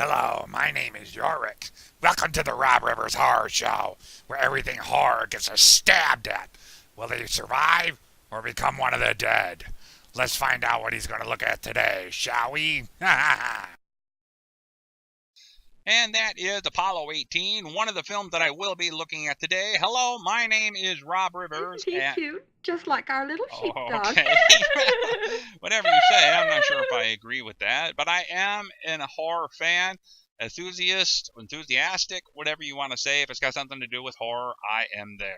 Hello, my name is Yorick. Welcome to the Rob Rivers Horror Show, where everything horror gets us stabbed at. Will they survive or become one of the dead? Let's find out what he's going to look at today, shall we? And that is Apollo 18, one of the films that I will be looking at today. Hello, my name is Rob Rivers. Isn't he cute? Just like our little sheepdog. Okay. Whatever you say, I'm not sure if I agree with that. But I am a horror fan, enthusiastic, whatever you want to say. If it's got something to do with horror, I am there.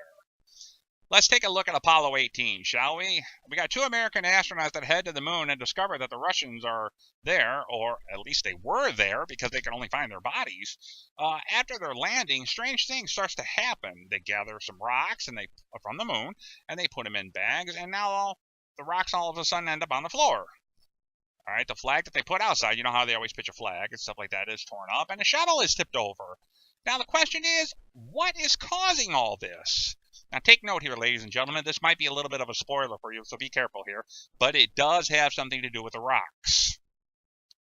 Let's take a look at Apollo 18, shall we? We got two American astronauts that head to the moon and discover that the Russians are there, or at least they were there because they can only find their bodies. After their landing, strange things starts to happen. They gather some rocks from the moon, and they put them in bags, and now the rocks all of a sudden end up on the floor. All right, the flag that they put outside, you know how they always pitch a flag and stuff like that, is torn up, and the shuttle is tipped over. Now the question is, what is causing all this? Now, take note here, ladies and gentlemen. This might be a little bit of a spoiler for you, so be careful here. But it does have something to do with the rocks.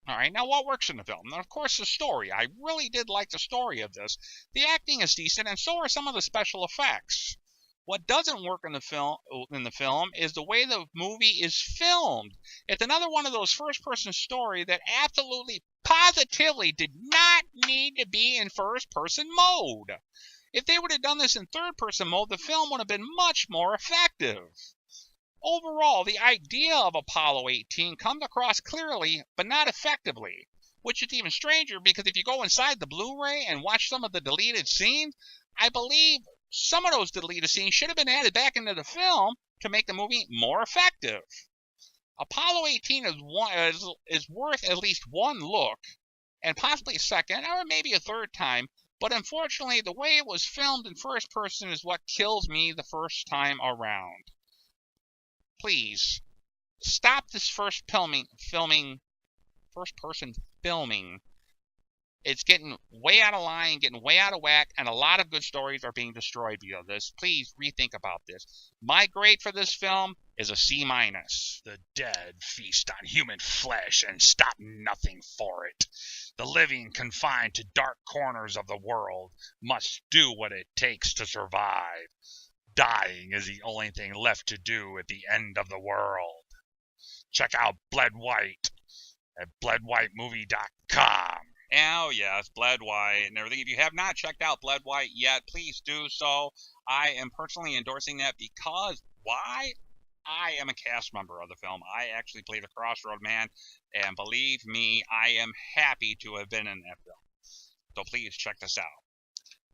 All right, now what works in the film? Now, of course, the story. I really did like the story of this. The acting is decent, and so are some of the special effects. What doesn't work in the film is the way the movie is filmed. It's another one of those first-person stories that absolutely, positively did not need to be in first-person mode. If they would have done this in third-person mode, the film would have been much more effective. Overall, the idea of Apollo 18 comes across clearly, but not effectively, which is even stranger because if you go inside the Blu-ray and watch some of the deleted scenes, I believe some of those deleted scenes should have been added back into the film to make the movie more effective. Apollo 18 is worth at least one look, and possibly a second, or maybe a third time, but unfortunately, the way it was filmed in first person is what kills me the first time around. Please, stop this first person filming. It's getting way out of line, getting way out of whack, and a lot of good stories are being destroyed because of this. Please rethink about this. My grade for this film is a C-. The dead feast on human flesh and stop nothing for it. The living, confined to dark corners of the world, must do what it takes to survive. Dying is the only thing left to do at the end of the world. Check out Bled White at BledWhiteMovie.com. Oh, yes, Bled White and everything. If you have not checked out Bled White yet, please do so. I am personally endorsing that because why? I am a cast member of the film. I actually play the Crossroad Man, and believe me, I am happy to have been in that film. So please check this out.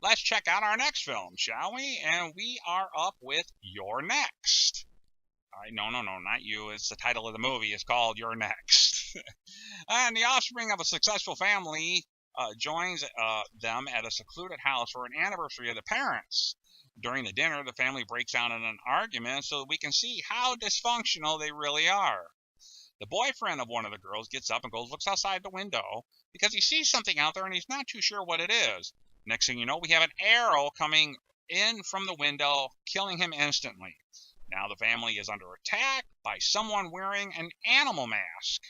Let's check out our next film, shall we? And we are up with You're Next. All right, no, not you. It's the title of the movie. It's called You're Next. And the offspring of a successful family joins them at a secluded house for an anniversary of the parents. During the dinner, the family breaks down in an argument so that we can see how dysfunctional they really are. The boyfriend of one of the girls gets up and looks outside the window because he sees something out there and he's not too sure what it is. Next thing you know, we have an arrow coming in from the window, killing him instantly. Now the family is under attack by someone wearing an animal mask.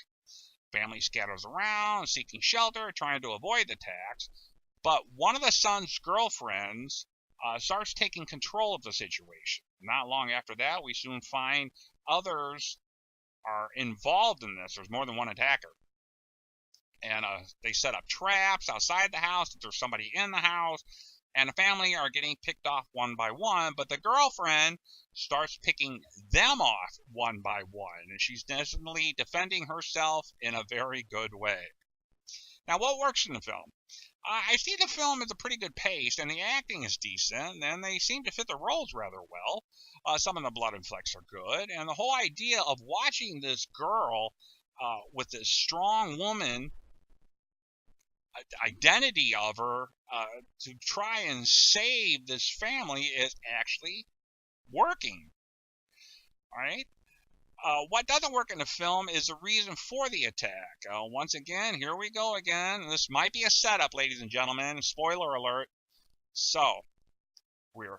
Family scatters around, seeking shelter, trying to avoid the attacks. But one of the son's girlfriends starts taking control of the situation. Not long after that, we soon find others are involved in this. There's more than one attacker. And they set up traps outside the house, that there's somebody in the house, and the family are getting picked off one by one, but the girlfriend starts picking them off one by one, and she's definitely defending herself in a very good way. Now, what works in the film? I see the film is a pretty good pace, and the acting is decent, and they seem to fit the roles rather well. Some of the blood and flecks are good, and the whole idea of watching this girl with this strong woman identity of her to try and save this family is actually working. All right. What doesn't work in the film is the reason for the attack. Once again, here we go again. This might be a setup, ladies and gentlemen. Spoiler alert. So, we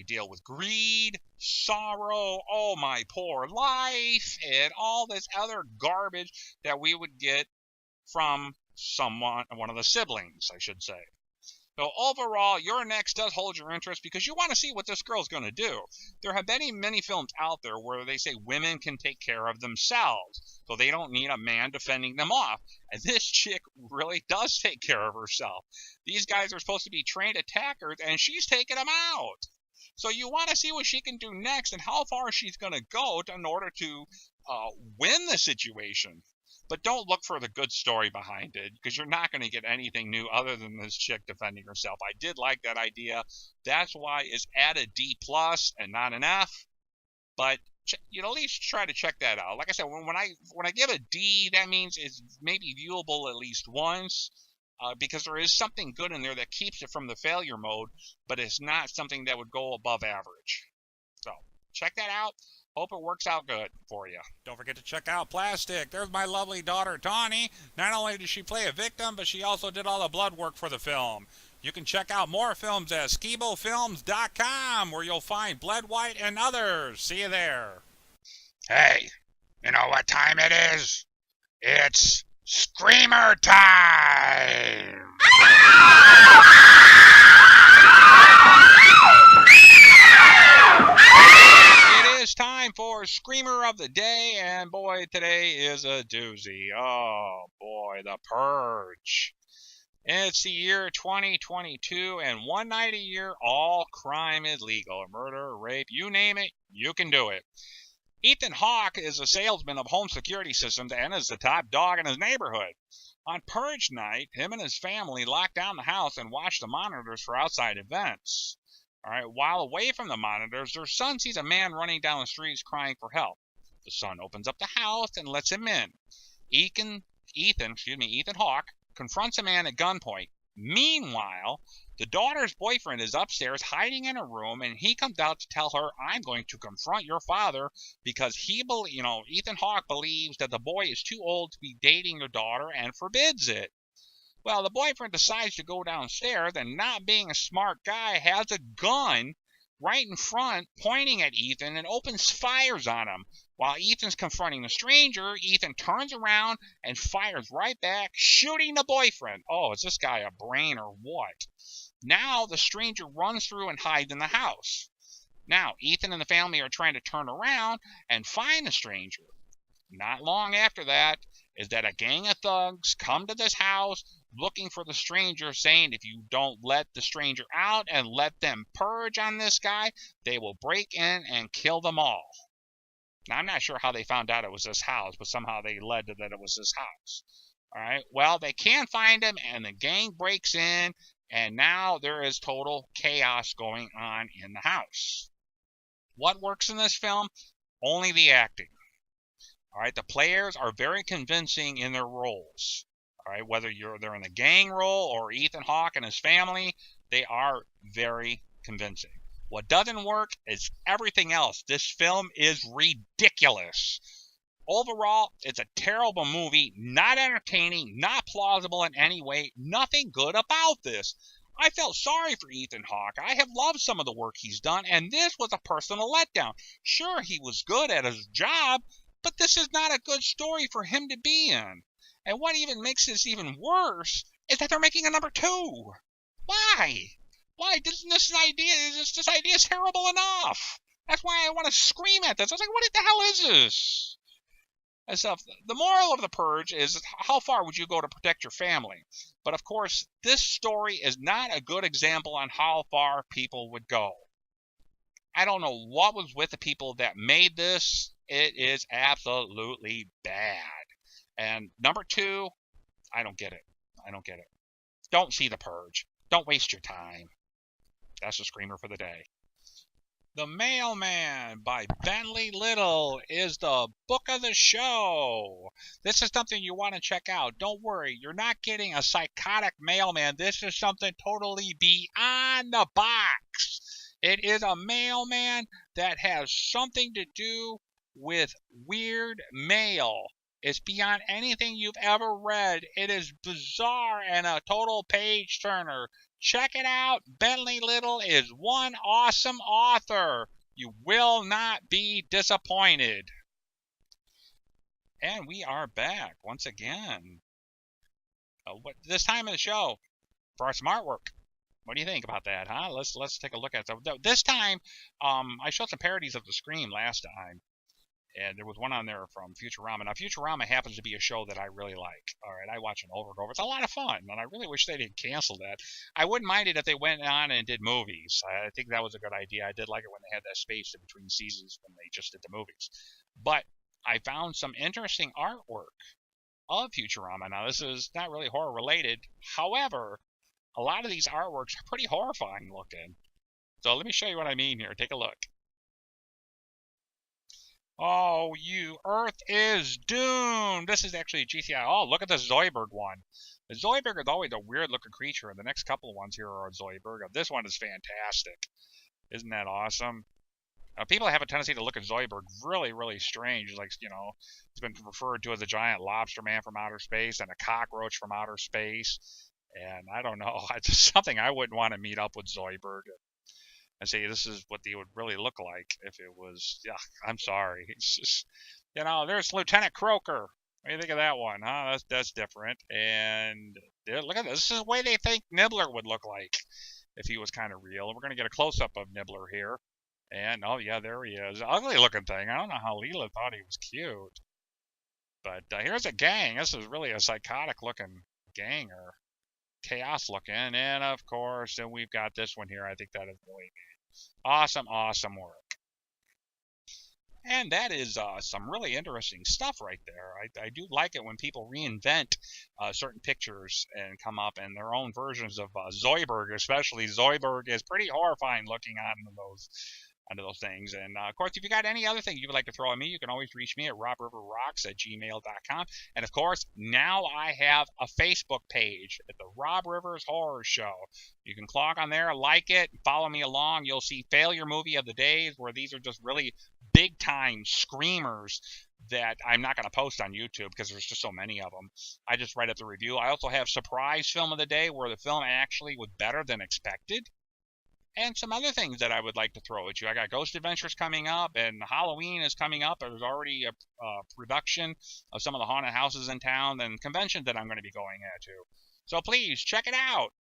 deal with greed, sorrow, oh my poor life, and all this other garbage that we would get from one of the siblings, I should say. So overall, You're Next does hold your interest because you want to see what this girl's going to do. There have been many films out there where they say women can take care of themselves, so they don't need a man defending them off. And this chick really does take care of herself. These guys are supposed to be trained attackers, and she's taking them out. So you want to see what she can do next and how far she's going to go in order to win the situation. But don't look for the good story behind it, because you're not going to get anything new other than this chick defending herself. I did like that idea. That's why it's at a D+ and not an F. But at least try to check that out. Like I said, when I give a D, that means it's maybe viewable at least once, because there is something good in there that keeps it from the failure mode, but it's not something that would go above average. So check that out. Hope it works out good for you. Don't forget to check out Plastic. There's my lovely daughter, Tawny. Not only did she play a victim, but she also did all the blood work for the film. You can check out more films at skibofilms.com, where you'll find Bled White and others. See you there. Hey, you know what time it is? It's Screamer time! It's time for Screamer of the Day, and boy, today is a doozy. Oh boy, The Purge. It's the year 2022, and one night a year, all crime is legal. Murder, rape, you name it, you can do it. Ethan Hawke is a salesman of home security systems and is the top dog in his neighborhood. On Purge night, him and his family lock down the house and watch the monitors for outside events. All right, while away from the monitors, their son sees a man running down the streets crying for help. The son opens up the house and lets him in. Ethan Hawke confronts a man at gunpoint. Meanwhile, the daughter's boyfriend is upstairs hiding in a room, and he comes out to tell her, "I'm going to confront your father," because Ethan Hawke believes that the boy is too old to be dating your daughter and forbids it. Well, the boyfriend decides to go downstairs, and not being a smart guy, has a gun right in front pointing at Ethan and opens fires on him. While Ethan's confronting the stranger, Ethan turns around and fires right back, shooting the boyfriend. Oh, is this guy a brain or what? Now the stranger runs through and hides in the house. Now, Ethan and the family are trying to turn around and find the stranger. Not long after that is that a gang of thugs come to this house looking for the stranger, saying if you don't let the stranger out and let them purge on this guy, they will break in and kill them all. Now, I'm not sure how they found out it was this house, but somehow they led to that it was this house. All right, well, they can't find him, and the gang breaks in, and now there is total chaos going on in the house. What works in this film? Only the acting. All right, the players are very convincing in their roles. All right, whether they're in the gang role or Ethan Hawke and his family, they are very convincing. What doesn't work is everything else. This film is ridiculous. Overall, it's a terrible movie, not entertaining, not plausible in any way, nothing good about this. I felt sorry for Ethan Hawke. I have loved some of the work he's done, and this was a personal letdown. Sure, he was good at his job, but this is not a good story for him to be in. And what even makes this even worse is that they're making a number 2. Why? Why? This idea is terrible enough. That's why I want to scream at this. I was like, what the hell is this? And stuff. The moral of The Purge is, how far would you go to protect your family? But of course, this story is not a good example on how far people would go. I don't know what was with the people that made this. It is absolutely bad. And number 2, I don't get it. Don't see The Purge. Don't waste your time. That's the Screamer for the day. The Mailman by Bentley Little is the book of the show. This is something you want to check out. Don't worry, you're not getting a psychotic mailman. This is something totally beyond the box. It is a mailman that has something to do with weird mail. It's beyond anything you've ever read. It is bizarre and a total page turner. Check it out. Bentley Little is one awesome author. You will not be disappointed. And we are back once again. This time of the show for our some artwork. What do you think about that, huh? Let's take a look at it. So this time, I showed some parodies of the Scream last time. And there was one on there from Futurama. Now, Futurama happens to be a show that I really like. All right, I watch it over and over. It's a lot of fun, and I really wish they didn't cancel that. I wouldn't mind it if they went on and did movies. I think that was a good idea. I did like it when they had that space in between seasons when they just did the movies. But I found some interesting artwork of Futurama. Now, this is not really horror related. However, a lot of these artworks are pretty horrifying looking. So let me show you what I mean here. Take a look. Oh, Earth is doomed. This is actually GCI. Oh, look at the Zoidberg one. The Zoidberg is always a weird-looking creature, and the next couple of ones here are Zoidberg. This one is fantastic. Isn't that awesome? People have a tendency to look at Zoidberg really, really strange. Like, you know, it's been referred to as a giant lobster man from outer space and a cockroach from outer space. And I don't know. It's something I wouldn't want to meet up with Zoidberg and say this is what they would really look like if it was. Yeah, I'm sorry. It's just, you know, there's Lieutenant Croker. What do you think of that one, huh? That's different. And look at this. This is the way they think Nibbler would look like if he was kind of real. We're going to get a close-up of Nibbler here. And, oh, yeah, there he is. Ugly-looking thing. I don't know how Leela thought he was cute. But here's a gang. This is really a psychotic-looking gang or chaos-looking. And, of course, then we've got this one here. I think that is really awesome, awesome work. And that is some really interesting stuff right there. I do like it when people reinvent certain pictures and come up in their own versions of Zoidberg, especially. Zoidberg is pretty horrifying looking onto those things. And, of course, if you got any other thing you would like to throw at me, you can always reach me at robriverrocks@gmail.com. And, of course, now I have a Facebook page at the Rob Rivers Horror Show. You can log on there, like it, follow me along. You'll see Failure Movie of the Days, where these are just really big-time screamers that I'm not going to post on YouTube because there's just so many of them. I just write up the review. I also have Surprise Film of the Day, where the film actually was better than expected. And some other things that I would like to throw at you. I got Ghost Adventures coming up, and Halloween is coming up. There's already a production of some of the haunted houses in town and conventions that I'm going to be going at too. So please check it out.